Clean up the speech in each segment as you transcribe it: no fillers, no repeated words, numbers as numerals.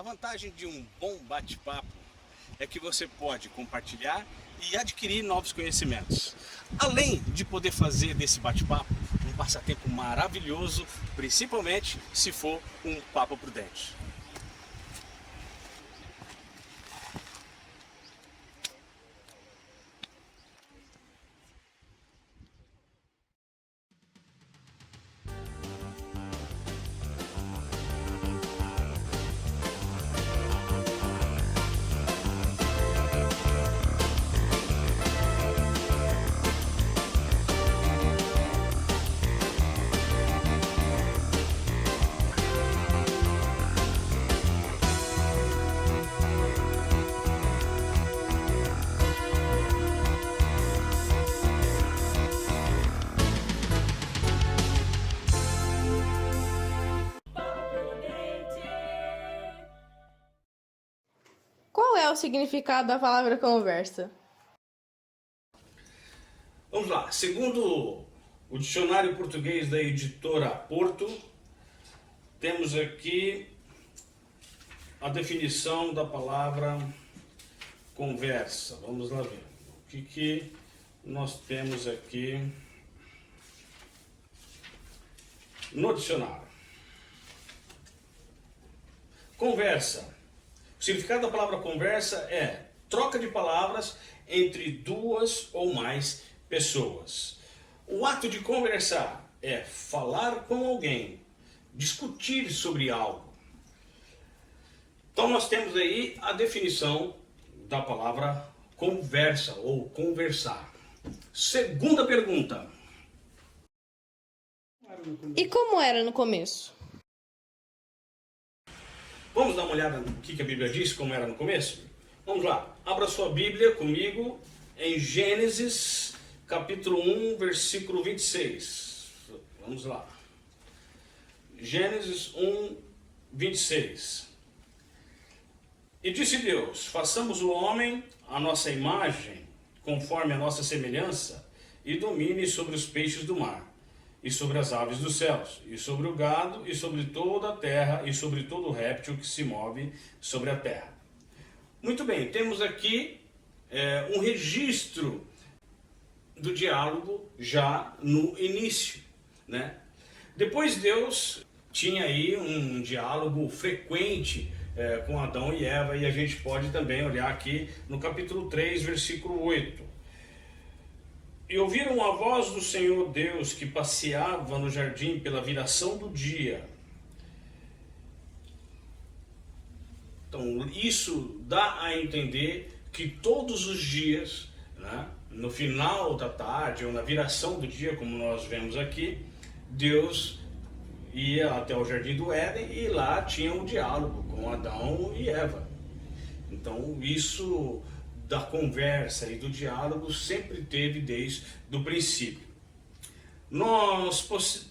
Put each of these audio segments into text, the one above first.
vantagem de um bom bate-papo é que você pode compartilhar e adquirir novos conhecimentos. Além de poder fazer desse bate-papo um passatempo maravilhoso, principalmente se for um papo prudente. Qual é o significado da palavra conversa? Vamos lá, segundo o dicionário português da editora Porto, temos aqui a definição da palavra conversa. Vamos lá ver. O que nós temos aqui no dicionário? Conversa. O significado da palavra conversa é troca de palavras entre duas ou mais pessoas. O ato de conversar é falar com alguém, discutir sobre algo. Então nós temos aí a definição da palavra conversa ou conversar. Segunda pergunta. E como era no começo? Vamos dar uma olhada no que a Bíblia diz, como era no começo? Vamos lá, abra sua Bíblia comigo em Gênesis, capítulo 1, versículo 26. Vamos lá. Gênesis 1, 26. E disse Deus, façamos o homem à nossa imagem, conforme a nossa semelhança, e domine sobre os peixes do mar, e sobre as aves dos céus, e sobre o gado, e sobre toda a terra, e sobre todo réptil que se move sobre a terra. Muito bem, temos aqui um registro do diálogo já no início, né? Depois Deus tinha aí um diálogo frequente com Adão e Eva, e a gente pode também olhar aqui no capítulo 3, versículo 8. E ouviram a voz do Senhor Deus que passeava no jardim pela viração do dia. Então, isso dá a entender que todos os dias, né, no final da tarde ou na viração do dia, como nós vemos aqui, Deus ia até o jardim do Éden e lá tinha um diálogo com Adão e Eva. Então, isso da conversa e do diálogo sempre teve desde o princípio. Nós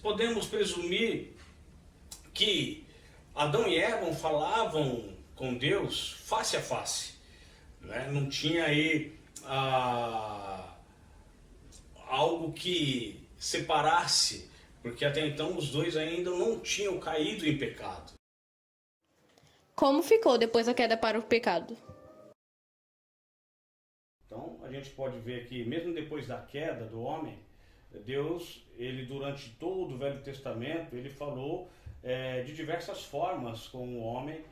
podemos presumir que Adão e Eva falavam com Deus face a face, né? Não tinha aí algo que separasse, porque até então os dois ainda não tinham caído em pecado. Como ficou depois da queda para o pecado? Então, a gente pode ver que mesmo depois da queda do homem, Deus, ele durante todo o Velho Testamento, ele falou de diversas formas com o homem,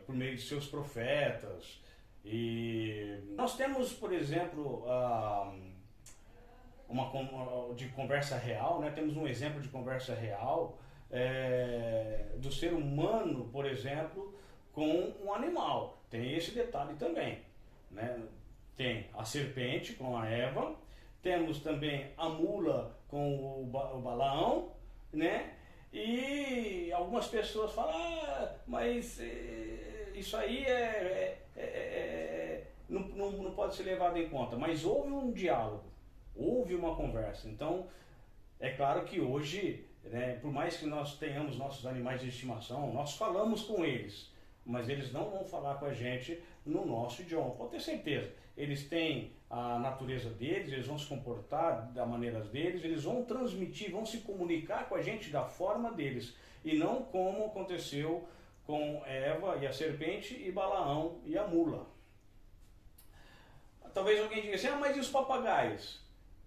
por meio de seus profetas. E nós temos, por exemplo, uma de conversa real, né? Temos um exemplo de conversa real do ser humano, por exemplo, com um animal. Tem esse detalhe também, né? Tem a serpente com a Eva, temos também a mula com o Balaão, né? E algumas pessoas falam, mas isso aí não pode ser levado em conta. Mas houve um diálogo, houve uma conversa. Então, é claro que hoje, né, por mais que nós tenhamos nossos animais de estimação, nós falamos com eles, mas eles não vão falar com a gente no nosso idioma, pode ter certeza. Eles têm a natureza deles, eles vão se comportar da maneira deles, eles vão transmitir, vão se comunicar com a gente da forma deles, e não como aconteceu com Eva e a serpente e Balaão e a mula. Talvez alguém diga assim, mas e os papagaios?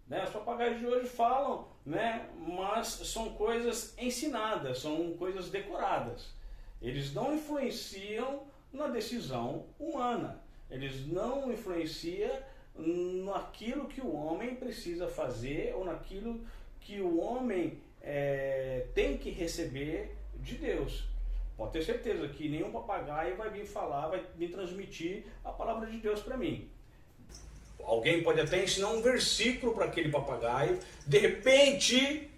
Né? Os papagaios de hoje falam, né? Mas são coisas ensinadas, são coisas decoradas. Eles não influenciam na decisão humana. Eles não influenciam naquilo que o homem precisa fazer ou naquilo que o homem tem que receber de Deus. Pode ter certeza que nenhum papagaio vai vir falar, vai me transmitir a palavra de Deus para mim. Alguém pode até ensinar um versículo para aquele papagaio, de repente,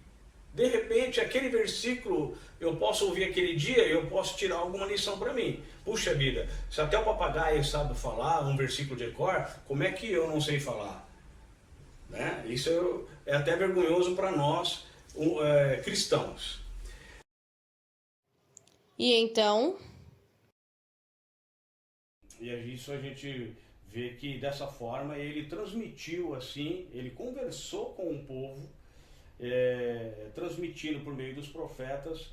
aquele versículo eu posso ouvir aquele dia, eu posso tirar alguma lição para mim. Puxa vida, se até o papagaio sabe falar um versículo de cor, como é que eu não sei falar? Né? Isso é até vergonhoso para nós cristãos. E então? E isso a gente vê que dessa forma ele transmitiu assim, ele conversou com o povo, transmitindo por meio dos profetas,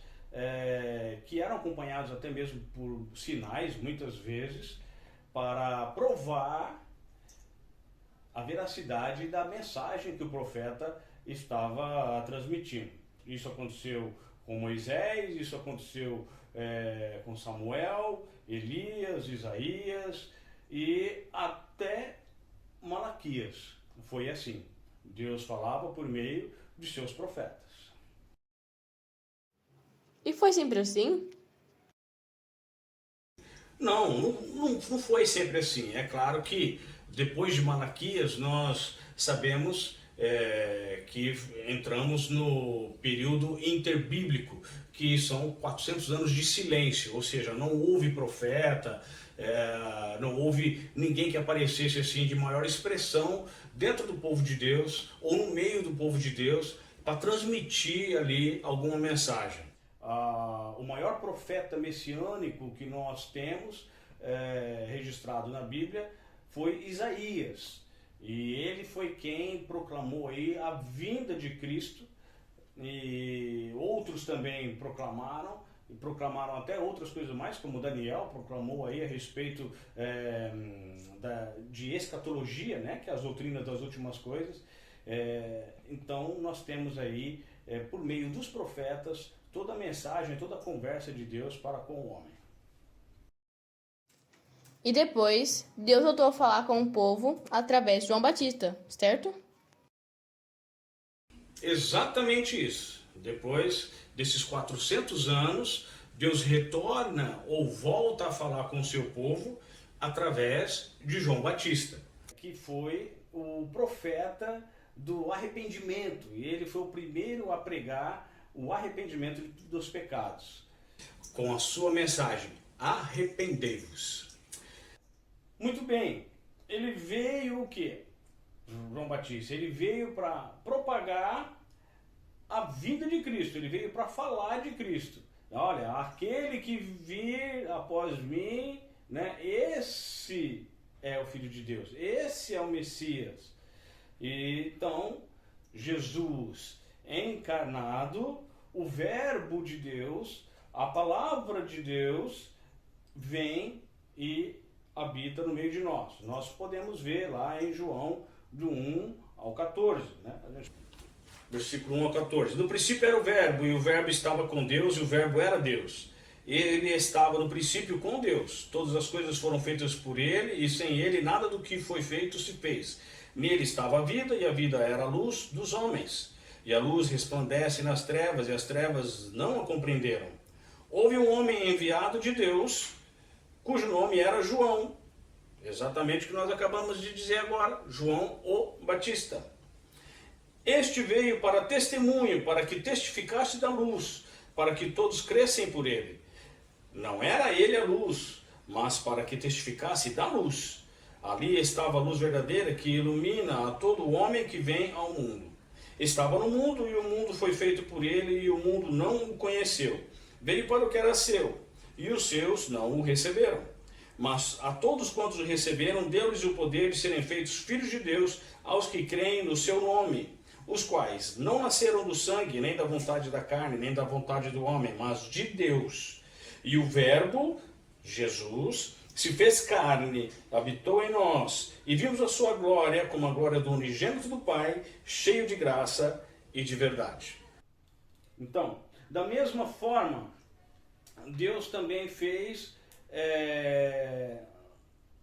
que eram acompanhados até mesmo por sinais, muitas vezes, para provar a veracidade da mensagem que o profeta estava transmitindo. Isso aconteceu com Moisés, isso aconteceu com Samuel, Elias, Isaías e até Malaquias. Foi assim. Deus falava por meio de seus profetas. E foi sempre assim? Não foi sempre assim. É claro que depois de Malaquias nós sabemos que entramos no período interbíblico, que são 400 anos de silêncio, ou seja, não houve profeta, não houve ninguém que aparecesse assim de maior expressão dentro do povo de Deus ou no meio do povo de Deus para transmitir ali alguma mensagem. O maior profeta messiânico que nós temos registrado na Bíblia foi Isaías. E ele foi quem proclamou aí a vinda de Cristo, e outros também proclamaram, e proclamaram até outras coisas mais, como Daniel proclamou aí a respeito de escatologia, né, que é as doutrinas das últimas coisas. Então nós temos aí, por meio dos profetas, toda a mensagem, toda a conversa de Deus para com o homem. E depois, Deus voltou a falar com o povo através de João Batista, certo? Exatamente isso. Depois desses 400 anos, Deus retorna ou volta a falar com o seu povo através de João Batista, que foi o profeta do arrependimento. E ele foi o primeiro a pregar o arrependimento dos pecados, com a sua mensagem: arrependei-vos. Muito bem, ele veio o quê? João Batista, ele veio para propagar a vinda de Cristo, ele veio para falar de Cristo. Olha, aquele que vir após mim, né, esse é o Filho de Deus, esse é o Messias. E, então, Jesus encarnado, o Verbo de Deus, a Palavra de Deus, vem e habita no meio de nós. Nós podemos ver lá em João, do 1 ao 14, né? Versículo 1 ao 14. No princípio era o Verbo, e o Verbo estava com Deus, e o Verbo era Deus. Ele estava no princípio com Deus. Todas as coisas foram feitas por ele, e sem ele nada do que foi feito se fez. Nele estava a vida, e a vida era a luz dos homens. E a luz resplandece nas trevas, e as trevas não a compreenderam. Houve um homem enviado de Deus, cujo nome era João. Exatamente o que nós acabamos de dizer agora, João o Batista. Este veio para testemunho, para que testificasse da luz, para que todos crescem por ele. Não era ele a luz, mas para que testificasse da luz. Ali estava a luz verdadeira que ilumina a todo homem que vem ao mundo. Estava no mundo e o mundo foi feito por ele e o mundo não o conheceu. Veio para o que era seu e os seus não o receberam. Mas a todos quantos o receberam, deu-lhes o poder de serem feitos filhos de Deus aos que creem no seu nome, os quais não nasceram do sangue, nem da vontade da carne, nem da vontade do homem, mas de Deus. E o Verbo, Jesus, se fez carne, habitou em nós, e vimos a sua glória como a glória do unigênito do Pai, cheio de graça e de verdade. Então, da mesma forma, Deus também fez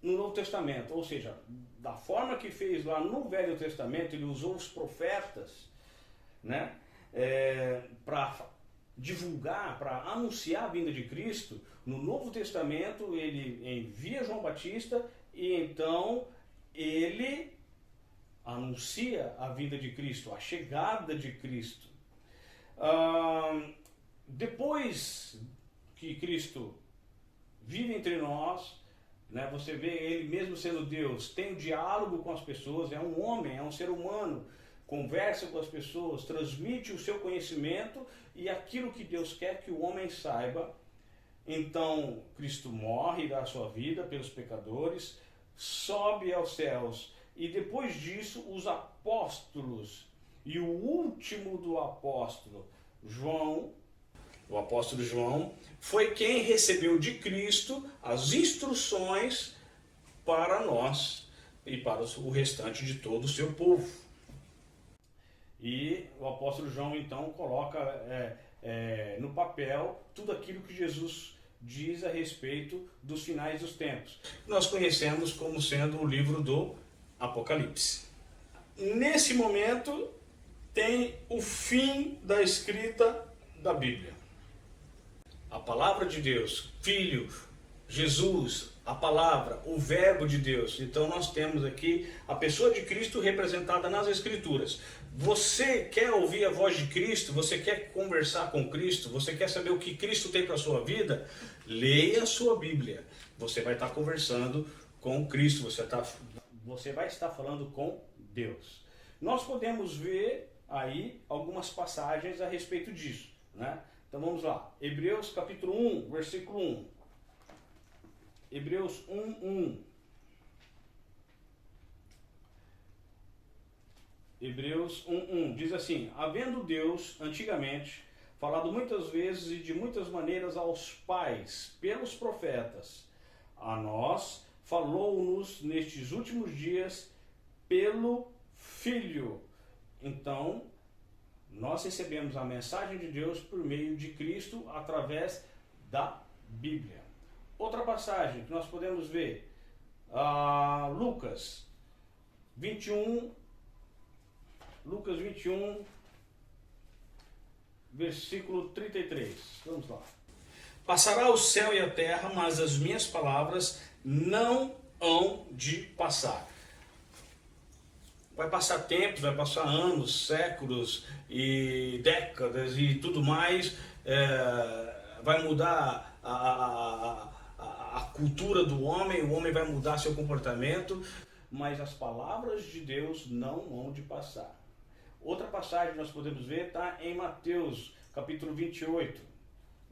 no Novo Testamento, ou seja, da forma que fez lá no Velho Testamento, ele usou os profetas, né, para divulgar, para anunciar a vinda de Cristo. No Novo Testamento ele envia João Batista e então ele anuncia a vinda de Cristo, a chegada de Cristo. Depois que Cristo vive entre nós, né, você vê ele mesmo sendo Deus, tem um diálogo com as pessoas, é um homem, é um ser humano, conversa com as pessoas, transmite o seu conhecimento e aquilo que Deus quer que o homem saiba. Então Cristo morre e dá a sua vida pelos pecadores, sobe aos céus, e depois disso os apóstolos, e o último do apóstolo, João, o apóstolo João, foi quem recebeu de Cristo as instruções para nós e para o restante de todo o seu povo. E o apóstolo João então coloca no papel tudo aquilo que Jesus diz a respeito dos finais dos tempos. Nós conhecemos como sendo o livro do Apocalipse. Nesse momento tem o fim da escrita da Bíblia. A palavra de Deus, Filho, Jesus, a palavra, o Verbo de Deus. Então nós temos aqui a pessoa de Cristo representada nas Escrituras. Você quer ouvir a voz de Cristo? Você quer conversar com Cristo? Você quer saber o que Cristo tem para a sua vida? Leia a sua Bíblia. Você vai estar conversando com Cristo. Você vai estar falando com Deus. Nós podemos ver aí algumas passagens a respeito disso, né? Então vamos lá. Hebreus capítulo 1, versículo 1. Hebreus 1, 1. Hebreus 1:1 diz assim: havendo Deus antigamente falado muitas vezes e de muitas maneiras aos pais pelos profetas, a nós falou-nos nestes últimos dias pelo Filho. Então nós recebemos a mensagem de Deus por meio de Cristo através da Bíblia. Outra passagem que nós podemos ver, Lucas 21, versículo 33. Vamos lá. Passará o céu e a terra, mas as minhas palavras não hão de passar. Vai passar tempos, vai passar anos, séculos e décadas e tudo mais. Vai mudar a cultura do homem, o homem vai mudar seu comportamento, mas as palavras de Deus não hão de passar. Outra passagem que nós podemos ver está em Mateus, capítulo 28.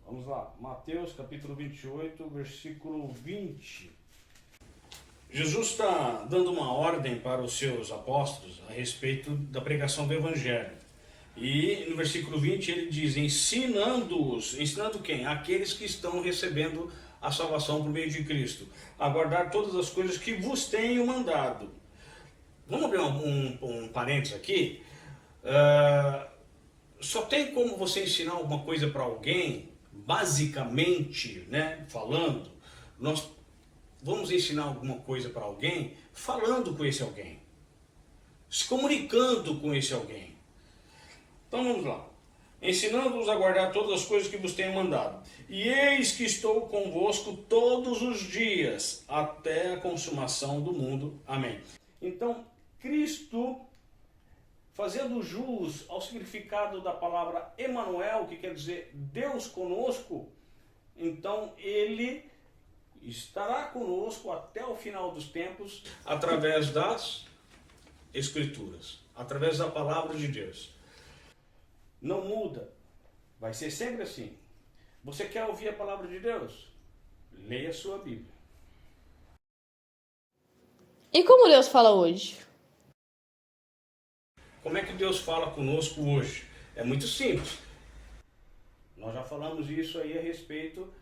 Vamos lá, Mateus, capítulo 28, versículo 20. Jesus está dando uma ordem para os seus apóstolos a respeito da pregação do Evangelho. E no versículo 20 ele diz, ensinando-os, ensinando quem? Aqueles que estão recebendo a salvação por meio de Cristo, a guardar todas as coisas que vos tenho mandado. Vamos abrir um parênteses aqui. Só tem como você ensinar alguma coisa para alguém, basicamente, né, falando, nós vamos ensinar alguma coisa para alguém falando com esse alguém, se comunicando com esse alguém. Então vamos lá. Ensinando-os a guardar todas as coisas que vos tenho mandado. E eis que estou convosco todos os dias, até a consumação do mundo. Amém. Então, Cristo, fazendo jus ao significado da palavra Emanuel, que quer dizer Deus conosco, então ele estará conosco até o final dos tempos, através das Escrituras, através da palavra de Deus. Não muda, vai ser sempre assim. Você quer ouvir a palavra de Deus? Leia a sua Bíblia. E como Deus fala hoje? Como é que Deus fala conosco hoje? É muito simples. Nós já falamos isso aí a respeito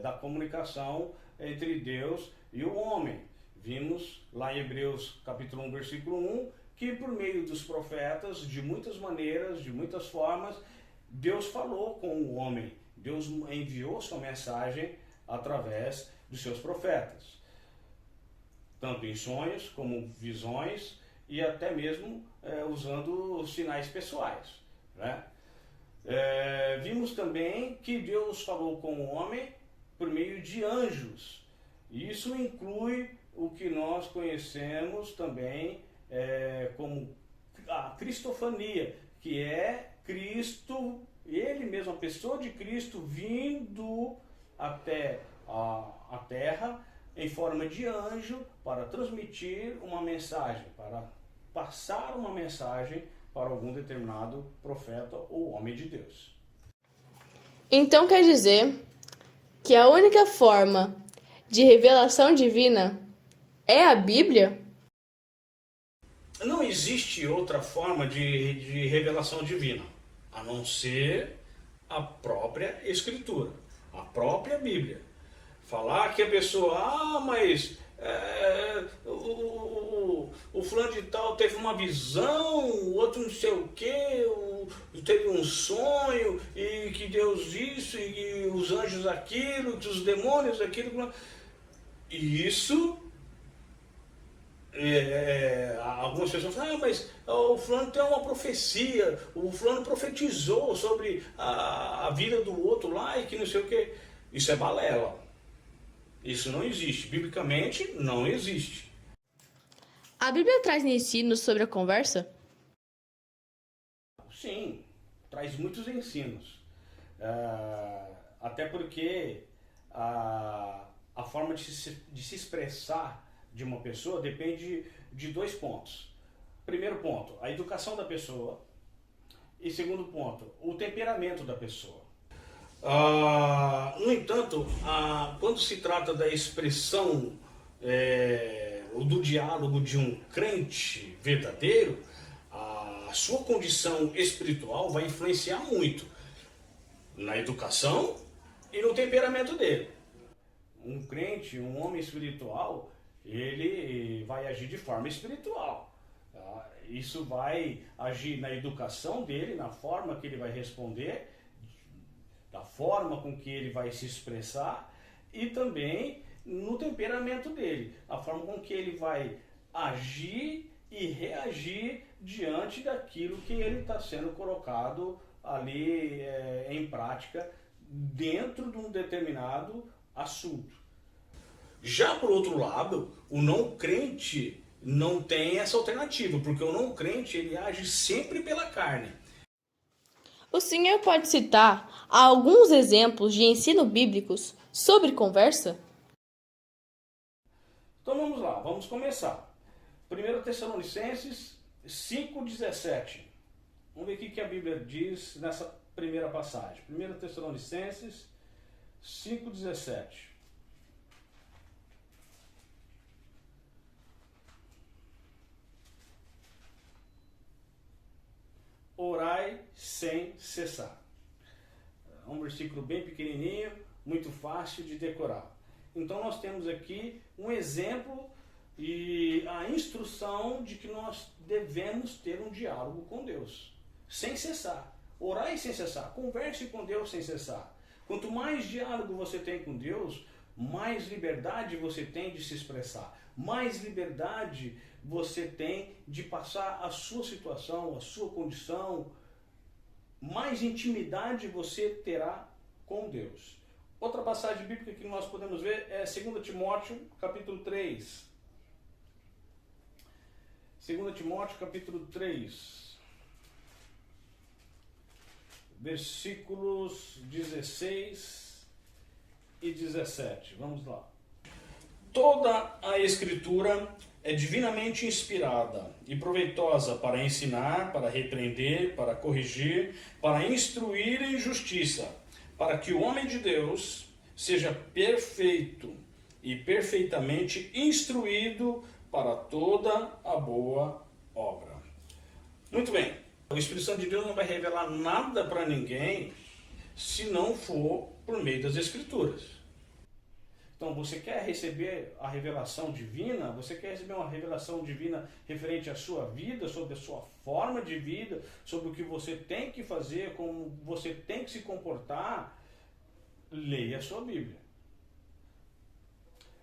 da comunicação entre Deus e o homem. Vimos lá em Hebreus capítulo 1, versículo 1, que por meio dos profetas, de muitas maneiras, de muitas formas, Deus falou com o homem. Deus enviou sua mensagem através dos seus profetas, tanto em sonhos como visões e até mesmo usando sinais pessoais, né? Vimos também que Deus falou com o homem por meio de anjos. Isso inclui o que nós conhecemos também como a cristofania, que é Cristo, ele mesmo, a pessoa de Cristo vindo até a terra em forma de anjo para transmitir uma mensagem, para passar uma mensagem para algum determinado profeta ou homem de Deus. Então quer dizer que a única forma de revelação divina é a Bíblia? Não existe outra forma de revelação divina, a não ser a própria Escritura, a própria Bíblia. Falar que a pessoa, mas o fulano de tal teve uma visão, o outro não sei o quê, teve um sonho, e que Deus isso, e os anjos aquilo, que os demônios aquilo. E isso, algumas pessoas falam, mas o fulano tem uma profecia, o fulano profetizou sobre a vida do outro lá, e que não sei o quê. Isso é balela. Isso não existe. Biblicamente, não existe. A Bíblia traz ensinos sobre a conversa? Sim, traz muitos ensinos. Até porque a forma de se expressar de uma pessoa depende de dois pontos. Primeiro ponto, a educação da pessoa. E segundo ponto, o temperamento da pessoa. No entanto, quando se trata da expressão ou do diálogo de um crente verdadeiro, a sua condição espiritual vai influenciar muito na educação e no temperamento dele. Um crente, um homem espiritual, ele vai agir de forma espiritual. Tá? Isso vai agir na educação dele, na forma que ele vai responder, da forma com que ele vai se expressar e também no temperamento dele, a forma com que ele vai agir e reagir diante daquilo que ele está sendo colocado ali em prática dentro de um determinado assunto. Já por outro lado, o não crente não tem essa alternativa, porque o não crente ele age sempre pela carne. O senhor pode citar alguns exemplos de ensino bíblicos sobre conversa? Então vamos lá, vamos começar. 1 Tessalonicenses 5,17. Vamos ver o que a Bíblia diz nessa primeira passagem. 1 Tessalonicenses 5,17. Orai sem cessar. É um versículo bem pequenininho, muito fácil de decorar. Então nós temos aqui um exemplo e a instrução de que nós devemos ter um diálogo com Deus, sem cessar. Orai sem cessar, converse com Deus sem cessar. Quanto mais diálogo você tem com Deus, mais liberdade você tem de se expressar, mais liberdade você tem de passar a sua situação, a sua condição, mais intimidade você terá com Deus. Outra passagem bíblica que nós podemos ver é 2 Timóteo, capítulo 3. 2 Timóteo, capítulo 3, versículos 16 e 17. Vamos lá. Toda a Escritura é divinamente inspirada e proveitosa para ensinar, para repreender, para corrigir, para instruir em justiça, para que o homem de Deus seja perfeito e perfeitamente instruído para toda a boa obra. Muito bem, o Espírito Santo de Deus não vai revelar nada para ninguém se não for por meio das Escrituras. Então, você quer receber a revelação divina? Você quer receber uma revelação divina referente à sua vida, sobre a sua forma de vida, sobre o que você tem que fazer, como você tem que se comportar? Leia a sua Bíblia.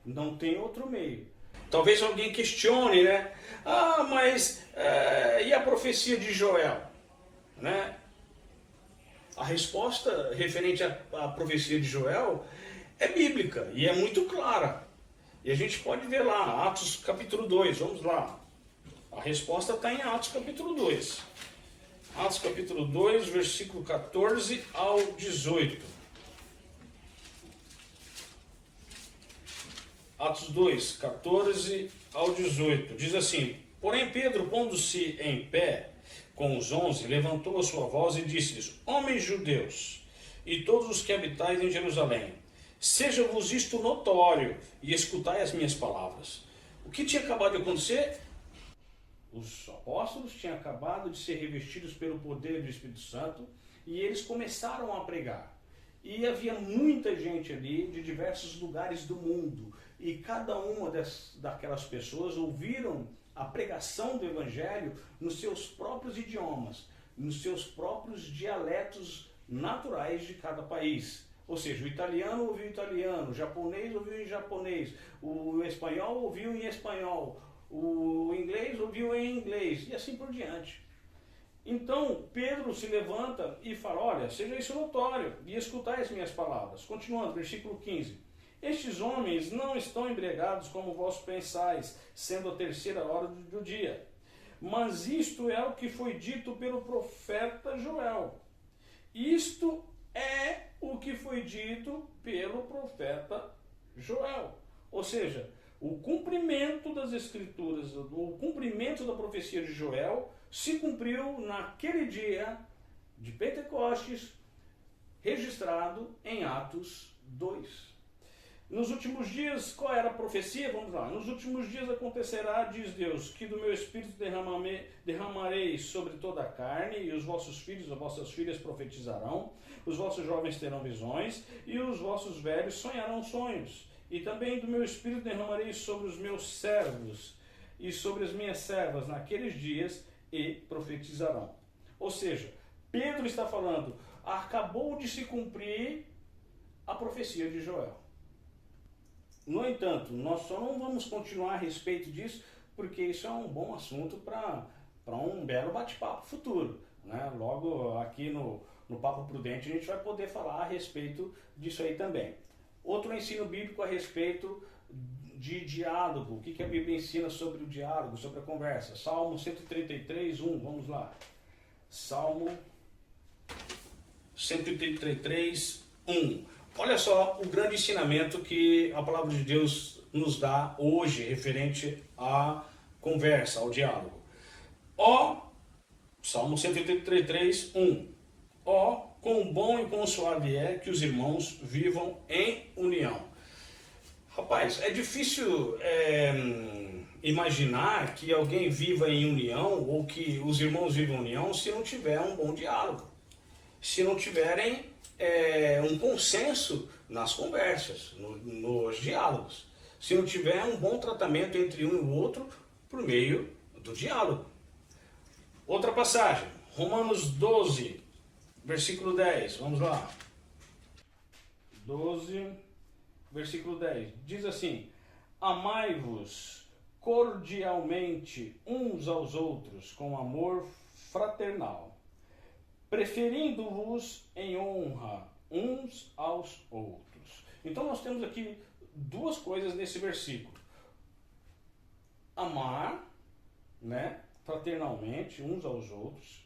Não tem outro meio. Talvez alguém questione, né? Ah, mas e a profecia de Joel? Né? A resposta referente à profecia de Joel é bíblica e é muito clara. E a gente pode ver lá, Atos capítulo 2, vamos lá. A resposta está em Atos capítulo 2. Atos capítulo 2, versículo 14 ao 18. Atos 2, 14 ao 18. Diz assim: Porém Pedro, pondo-se em pé com os 11, levantou a sua voz e disse-lhes: Homens judeus, e todos os que habitais em Jerusalém, seja-vos isto notório, e escutai as minhas palavras. O que tinha acabado de acontecer? Os apóstolos tinham acabado de ser revestidos pelo poder do Espírito Santo, e eles começaram a pregar. E havia muita gente ali, de diversos lugares do mundo, e cada uma daquelas pessoas ouviram a pregação do Evangelho nos seus próprios idiomas, nos seus próprios dialetos naturais de cada país. Ou seja, o italiano ouviu em italiano, o japonês ouviu em japonês, o espanhol ouviu em espanhol, o inglês ouviu em inglês, e assim por diante. Então, Pedro se levanta e fala: olha, seja isso notório, e escutai as minhas palavras. Continuando, versículo 15. Estes homens não estão embriagados como vós pensais, sendo a terceira hora do dia. Mas isto é o que foi dito pelo profeta Joel. Isto é o que foi dito pelo profeta Joel. Ou seja, o cumprimento das Escrituras, o cumprimento da profecia de Joel se cumpriu naquele dia de Pentecostes, registrado em Atos 2. Nos últimos dias, qual era a profecia? Vamos lá. Nos últimos dias acontecerá, diz Deus, que do meu espírito derramarei sobre toda a carne, e os vossos filhos e as vossas filhas profetizarão, os vossos jovens terão visões, e os vossos velhos sonharão sonhos. E também do meu espírito derramarei sobre os meus servos e sobre as minhas servas naqueles dias, e profetizarão. Ou seja, Pedro está falando, acabou de se cumprir a profecia de Joel. No entanto, nós só não vamos continuar a respeito disso, porque isso é um bom assunto para um belo bate-papo futuro. Né? Logo aqui no Papo Prudente a gente vai poder falar a respeito disso aí também. Outro ensino bíblico a respeito de diálogo. O que a Bíblia ensina sobre o diálogo, sobre a conversa? Salmo 133, 1. Vamos lá. Salmo 133, 1. Olha só o grande ensinamento que a palavra de Deus nos dá hoje, referente à conversa, ao diálogo. Salmo 133, 1. Quão bom e quão suave é que os irmãos vivam em união. Rapaz, é difícil imaginar que alguém viva em união ou que os irmãos vivam em união se não tiver um bom diálogo, se não tiverem um consenso nas conversas, nos diálogos, se não tiver um bom tratamento entre um e o outro por meio do diálogo. Outra passagem, Romanos 12, versículo 10, vamos lá. 12, versículo 10, diz assim: Amai-vos cordialmente uns aos outros com amor fraternal, preferindo-vos em honra uns aos outros. Então nós temos aqui duas coisas nesse versículo. Amar, né, fraternalmente uns aos outros,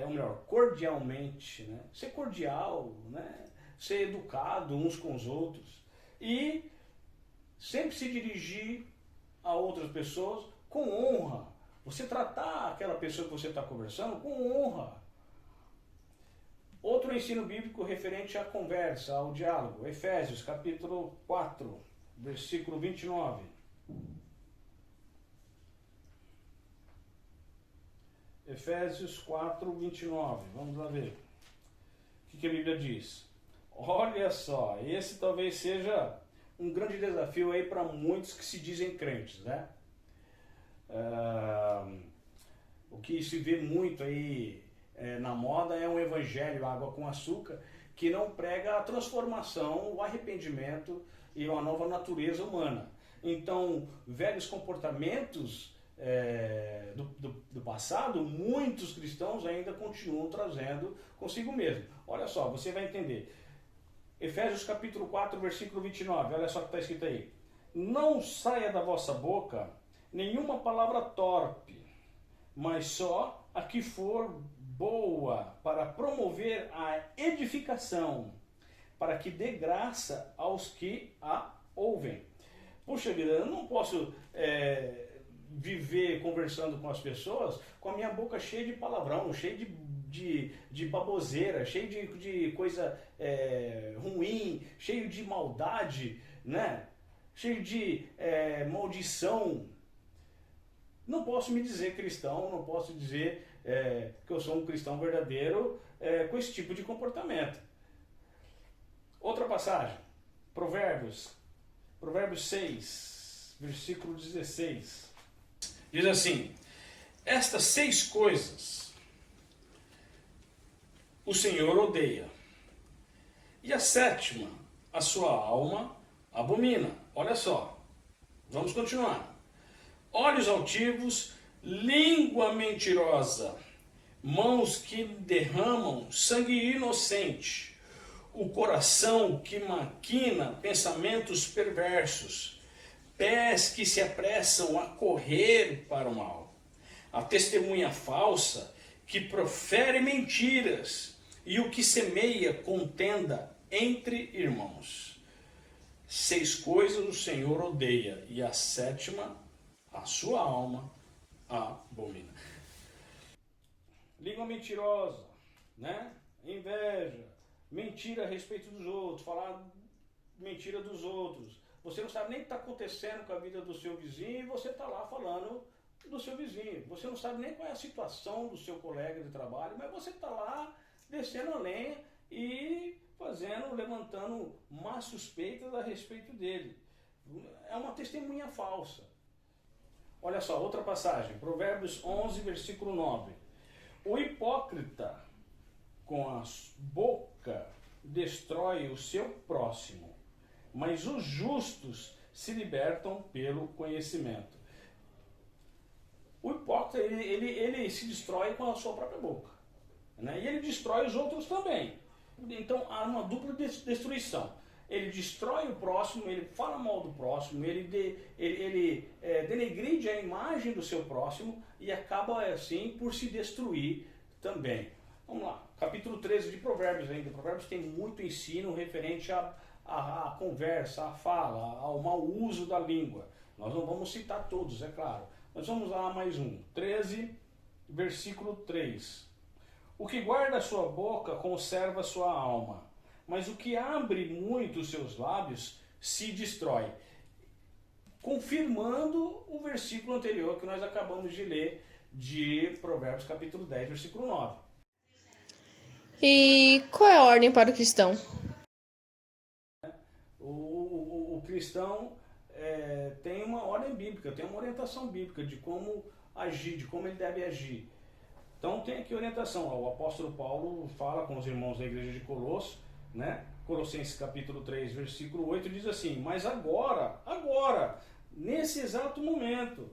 ou melhor, cordialmente, né, ser cordial, né, ser educado uns com os outros e sempre se dirigir a outras pessoas com honra. Você tratar aquela pessoa que você está conversando com honra. Outro ensino bíblico referente à conversa, ao diálogo. Efésios capítulo 4, versículo 29. Efésios 4, 29. Vamos lá ver. O que a Bíblia diz? Olha só, esse talvez seja um grande desafio aí para muitos que se dizem crentes, né? O que se vê muito aí na moda é um evangelho água com açúcar que não prega a transformação, o arrependimento e uma nova natureza humana. Então, velhos comportamentos do passado, muitos cristãos ainda continuam trazendo consigo mesmo. Olha só, você vai entender. Efésios capítulo 4, versículo 29, olha só o que está escrito aí. Não saia da vossa boca nenhuma palavra torpe, mas só a que for boa para promover a edificação, para que dê graça aos que a ouvem. Puxa vida, eu não posso viver conversando com as pessoas com a minha boca cheia de palavrão, cheia de baboseira, cheio de coisa ruim, cheio de maldade, né? Cheio de maldição. Não posso me dizer cristão, não posso dizer que eu sou um cristão verdadeiro com esse tipo de comportamento. Outra passagem, Provérbios 6, versículo 16. Diz assim: estas 6 coisas o Senhor odeia, e a 7ª a sua alma abomina. Olha só, vamos continuar. Olhos altivos, língua mentirosa, mãos que derramam sangue inocente, o coração que maquina pensamentos perversos, pés que se apressam a correr para o mal, a testemunha falsa que profere mentiras e o que semeia contenda entre irmãos. 6 coisas o Senhor odeia, e a 7ª a sua alma abomina. Língua mentirosa, né? Inveja, mentira a respeito dos outros, falar mentira dos outros. Você não sabe nem o que está acontecendo com a vida do seu vizinho e você está lá falando do seu vizinho. Você não sabe nem qual é a situação do seu colega de trabalho, mas você está lá descendo a lenha e levantando más suspeitas a respeito dele. É uma testemunha falsa. Olha só, outra passagem, Provérbios 11, versículo 9. O hipócrita com a boca destrói o seu próximo, mas os justos se libertam pelo conhecimento. O hipócrita, ele se destrói com a sua própria boca, né? E ele destrói os outros também. Então há uma dupla destruição. Ele destrói o próximo, ele fala mal do próximo, ele denegride a imagem do seu próximo e acaba assim por se destruir também. Vamos lá, capítulo 13 de Provérbios ainda. Provérbios tem muito ensino referente à conversa, à fala, ao mau uso da língua. Nós não vamos citar todos, é claro. Mas vamos lá mais um. 13, versículo 3. O que guarda a sua boca conserva a sua alma, mas o que abre muito os seus lábios se destrói. Confirmando o versículo anterior que nós acabamos de ler de Provérbios capítulo 10, versículo 9. E qual é a ordem para o cristão? O cristão tem uma ordem bíblica, tem uma orientação bíblica de como agir, de como ele deve agir. Então tem aqui orientação. O apóstolo Paulo fala com os irmãos da igreja de Colosso, né? Colossenses capítulo 3, versículo 8, diz assim: mas agora, nesse exato momento,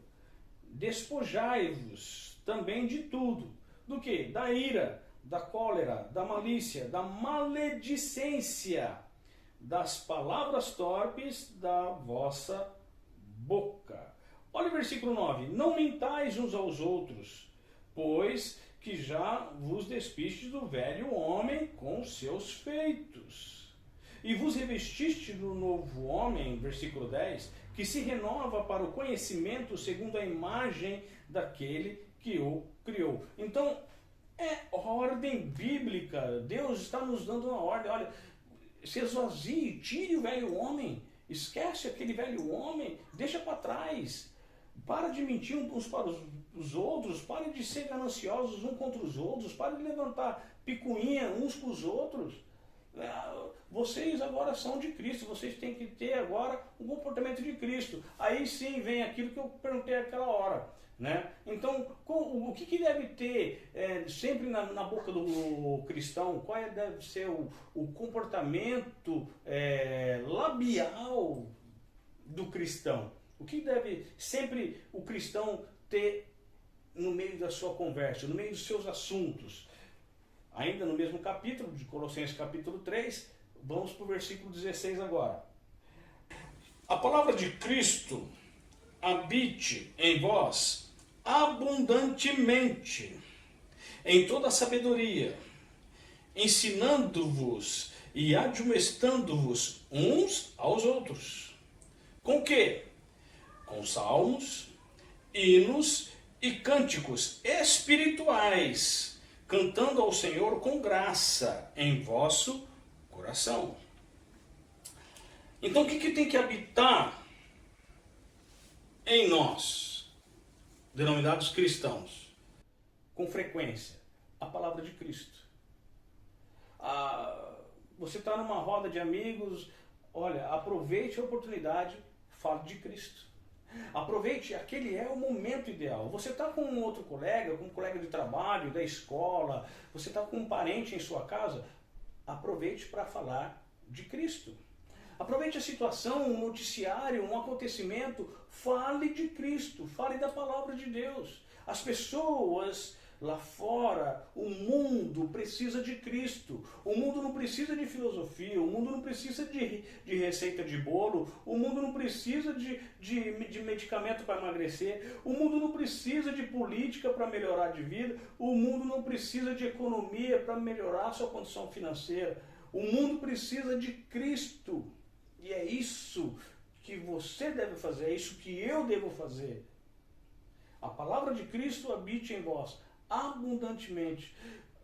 despojai-vos também de tudo. Do que? Da ira, da cólera, da malícia, da maledicência, das palavras torpes da vossa boca. Olha o versículo 9. Não mentais uns aos outros, pois que já vos despistes do velho homem com seus feitos, e vos revestiste do novo homem, versículo 10, que se renova para o conhecimento segundo a imagem daquele que o criou. Então, é ordem bíblica. Deus está nos dando uma ordem. Olha, se esvazie, tire o velho homem, esquece aquele velho homem, deixa para trás. Para de mentir uns para os os outros, parem de ser gananciosos uns contra os outros, parem de levantar picuinha uns com os outros. Vocês agora são de Cristo, vocês têm que ter agora um comportamento de Cristo. Aí sim vem aquilo que eu perguntei naquela hora. Né? Então, o que deve ter sempre na boca do cristão? Qual deve ser o comportamento labial do cristão? O que deve sempre o cristão ter no meio da sua conversa, no meio dos seus assuntos? Ainda no mesmo capítulo, de Colossenses capítulo 3, vamos para o versículo 16 agora. A palavra de Cristo habite em vós abundantemente, em toda a sabedoria, ensinando-vos e admoestando-vos uns aos outros. Com o quê? Com salmos, hinos e cânticos espirituais, cantando ao Senhor com graça em vosso coração. Então o que tem que habitar em nós, denominados cristãos? Com frequência, a palavra de Cristo. Você está numa roda de amigos, olha, aproveite a oportunidade, fale de Cristo. Aproveite, aquele é o momento ideal. Você está com um outro colega, com um colega de trabalho, da escola, você está com um parente em sua casa, aproveite para falar de Cristo. Aproveite a situação, um noticiário, um acontecimento, fale de Cristo, fale da palavra de Deus. As pessoas lá fora, o mundo precisa de Cristo. O mundo não precisa de filosofia, o mundo não precisa de receita de bolo, o mundo não precisa de medicamento para emagrecer, o mundo não precisa de política para melhorar de vida, o mundo não precisa de economia para melhorar a sua condição financeira. O mundo precisa de Cristo. E é isso que você deve fazer, é isso que eu devo fazer. A palavra de Cristo habite em vós abundantemente,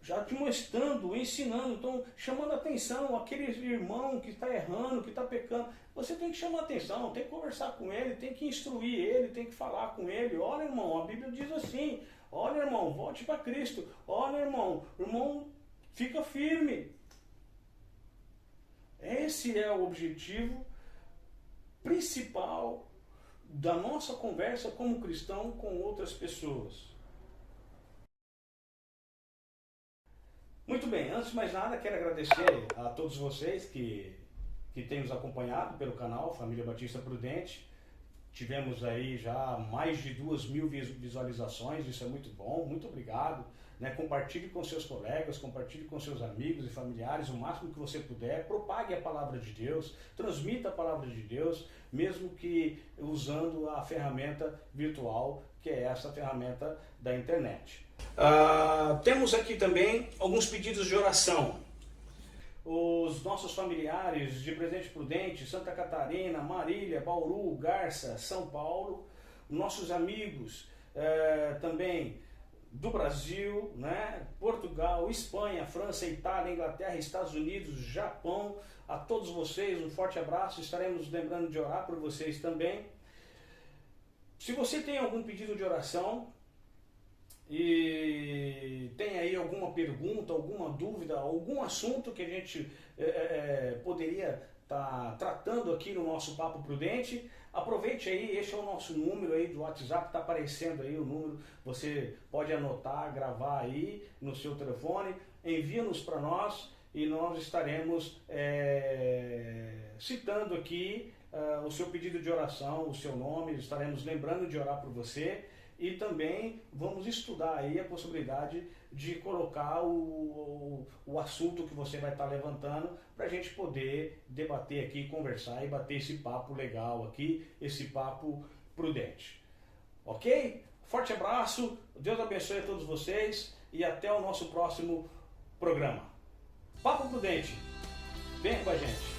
já te mostrando, ensinando, então chamando a atenção, aquele irmão que está errando, que está pecando, você tem que chamar a atenção, tem que conversar com ele, tem que instruir ele, tem que falar com ele. Olha, irmão, a Bíblia diz assim, olha, irmão, volte para Cristo, olha, irmão, fica firme. Esse é o objetivo principal da nossa conversa como cristão com outras pessoas. Muito bem, antes de mais nada, quero agradecer a todos vocês que têm nos acompanhado pelo canal Família Batista Prudente. Tivemos aí já mais de 2.000 visualizações, isso é muito bom, muito obrigado. Compartilhe com seus colegas, compartilhe com seus amigos e familiares o máximo que você puder, propague a palavra de Deus, transmita a palavra de Deus, mesmo que usando a ferramenta virtual, que é essa ferramenta da internet. Temos aqui também alguns pedidos de oração. Os nossos familiares de Presidente Prudente, Santa Catarina, Marília, Bauru, Garça, São Paulo, nossos amigos também do Brasil, Portugal, Espanha, França, Itália, Inglaterra, Estados Unidos, Japão, a todos vocês um forte abraço, estaremos lembrando de orar por vocês também. Se você tem algum pedido de oração e tem aí alguma pergunta, alguma dúvida, algum assunto que a gente poderia estar tratando aqui no nosso Papo Prudente, aproveite aí, este é o nosso número aí do WhatsApp, está aparecendo aí o número, você pode anotar, gravar aí no seu telefone, envia-nos para nós e nós estaremos citando aqui o seu pedido de oração, o seu nome, estaremos lembrando de orar por você. E também vamos estudar aí a possibilidade de colocar o assunto que você vai estar levantando para a gente poder debater aqui, conversar e bater esse papo legal aqui, esse papo prudente. Ok? Forte abraço, Deus abençoe a todos vocês e até o nosso próximo programa. Papo Prudente, venha com a gente.